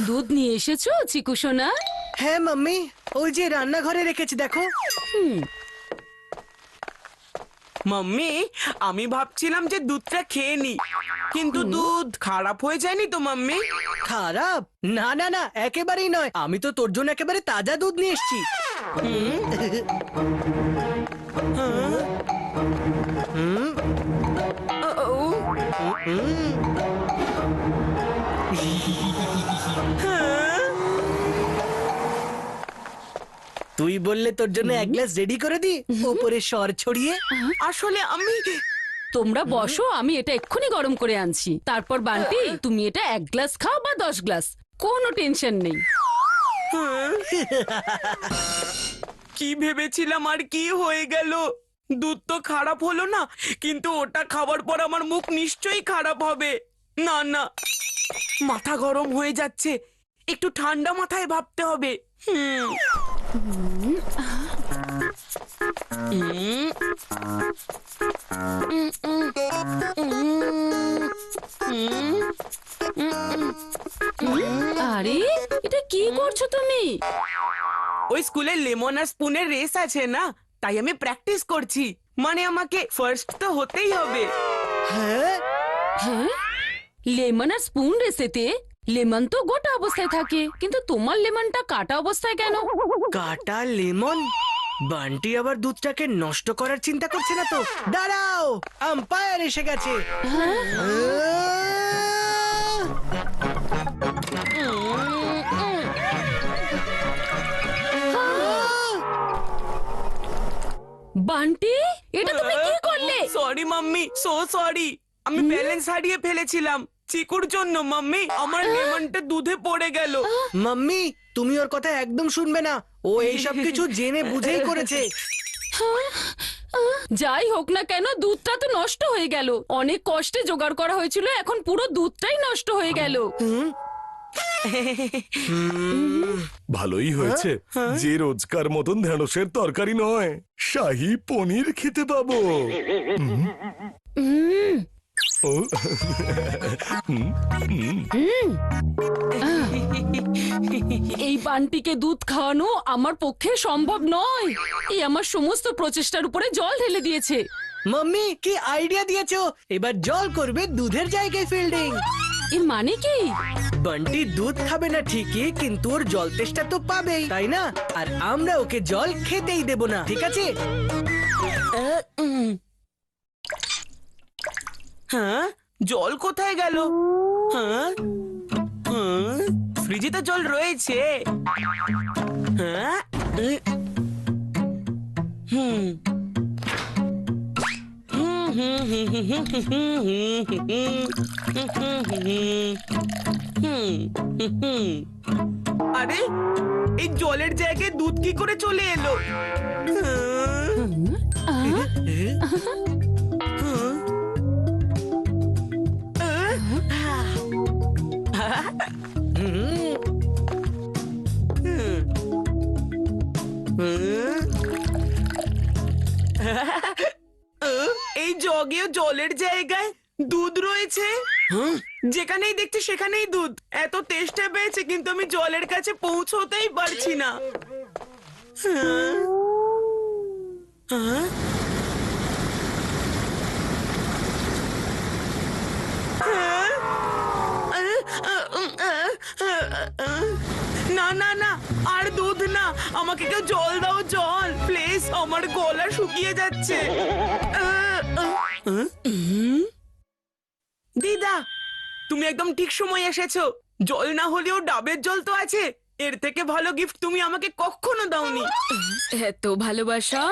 দুধ নিয়ে এসেছো চিকু সোনা? হ্যাঁ মাম্মি, ওই যে রান্নাঘরে রেখেছি দেখো। মাম্মি, আমি ভাবছিলাম যে দুধটা খেয়ে নি, কিন্তু দুধ খারাপ হয়ে যায়নি তো মাম্মি? খারাপ? না না না, একেবারেই নয়। আমি তো তোর জন্য একেবারে তাজা দুধ নিয়ে এসেছি। তুই বললে তোর জন্য এক গ্লাস রেডি করে দি, ওপরে সর ছড়িয়ে। আসলে আমি তোমরা বসো, আমি এটা এক্ষুনি গরম করে আনছি। তারপর বান্টি, তুমি এটা 1 গ্লাস খাও বা 10 গ্লাস, কোনো টেনশন নেই। কি ভেবেছিলাম আর কি হয়ে গেল। দুধ তো খারাপ হলো না, কিন্তু ওটা খাওয়ার পর আমার মুখ নিশ্চয়ই খারাপ হবে। না না, মাথা গরম হয়ে যাচ্ছে, একটু ঠান্ডা মাথায় ভাবতে হবে। আরে এটা কি করছো তুমি? ওই স্কুলে লেমন আর স্পুনের রেস আছে না, তাই আমি প্র্যাকটিস করছি। মানে আমাকে ফার্স্ট তো হতেই হবে। হ্যাঁ, হ্যাঁ, লেমন আর স্পুন রেসেতে লেমন তো গোটা অবস্থায় থাকে, কিন্তু তোমার লেমনটা কাটা অবস্থায় কেন? কাটা লেমন? বান্টি আবার দুধটাকে নষ্ট করার চিন্তা করছে না তো? দাঁড়াও, আম্পায়ার এসে গেছে। বান্টি, এটা তুমি কি করলে? Sorry mummy, so sorry. আমি ব্যালেন্স হারিয়ে ফেলেছিলাম। চিকুর জন্য মাম্মি, আমার লেমনটা দুধে পড়ে গেল। মাম্মি, তুমি ওর কথা একদম শুনবে না। ও এইসব কিছু জেনে বুঝেই করেছে। যাই হোক না কেন, দুধটা তো নষ্ট হয়ে গেল। অনেক কষ্টে জোগাড় করা হয়েছিল, এখন পুরো দুধটাই নষ্ট হয়ে গেল। ভালোই হয়েছে যে রোজকার মতন ঢেঁড়সের তরকারি নয়, শাহী পনির খেতে পাবো। ও, এই বান্টিকে দুধ খাওয়ানো আমার পক্ষে সম্ভব নয়। এই আমার সমস্ত প্রচেষ্টার উপরে জল ঢেলে দিয়েছে। মাম্মি, কি আইডিয়া দিয়েছো! এবার জল করবে দুধের জায়গায় ফিল্ডিং। এর মানে কি? বান্টি দুধ খাবে না ঠিকই, কিন্তু ওর জল তেষ্টা তো পাবেই, তাই না? আর আমরা ওকে জল খেতেই দেব না, ঠিক আছে? হ্যাঁ, জল কোথায় গেল? হ্যাঁ, ফ্রিজে তো জল রয়েছে। হ্যাঁ, আরে এই জলের জায়গায় দুধ কি করে চলে এলো? এই জগেও জলের জায়গায় দুধ রয়েছে। যেখানেই দেখছি সেখানেই দুধ। এত তেষ্টা পেয়েছে, কিন্তু আমি জলের কাছে পৌঁছতেই পারছি না। না না না, আর দুধ না, আমাকে কেউ জল দাও, জল প্লিজ, আমার গলা শুকিয়ে যাচ্ছে। দিদা, তুমি একদম ঠিক সময় এসেছো। জল না হলেও ডাবের জল তো আছে। এর থেকে ভালো গিফট তুমি আমাকে কখনো দাওনি। এত ভালোবাসা?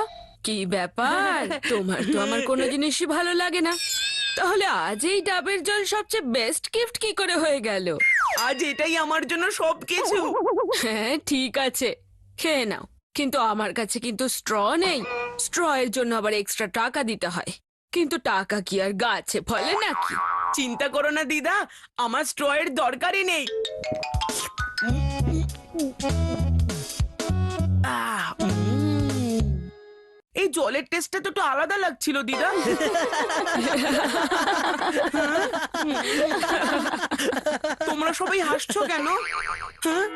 কি ব্যাপার, তোমার তো আমার কোনো জিনিসই ভালো লাগে না। তাহলে আজ এই ডাবের জল সবচেয়ে বেস্ট গিফট কি করে হয়ে গেল? আজ এটাই আমার জন্য সবকিছু। হ্যাঁ ঠিক আছে, খেয়ে নাও, কিন্তু আমার কাছে কিন্তু স্ট্র নেই। স্ট্র এর জন্য আবার এক্সট্রা টাকা দিতে হয়, কিন্তু টাকা কি আর গাছে ফলে নাকি? চিন্তা করো না দিদা, আমার স্ট্রয়ের দরকারই নেই। এই জলের টেস্টটা তো একটু আলাদা লাগছিল দিদা। তোমরা সবাই হাসছো কেন? হ্যাঁ?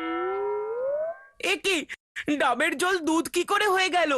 এ কি, ডাবের জল দুধ কি করে হয়ে গেল?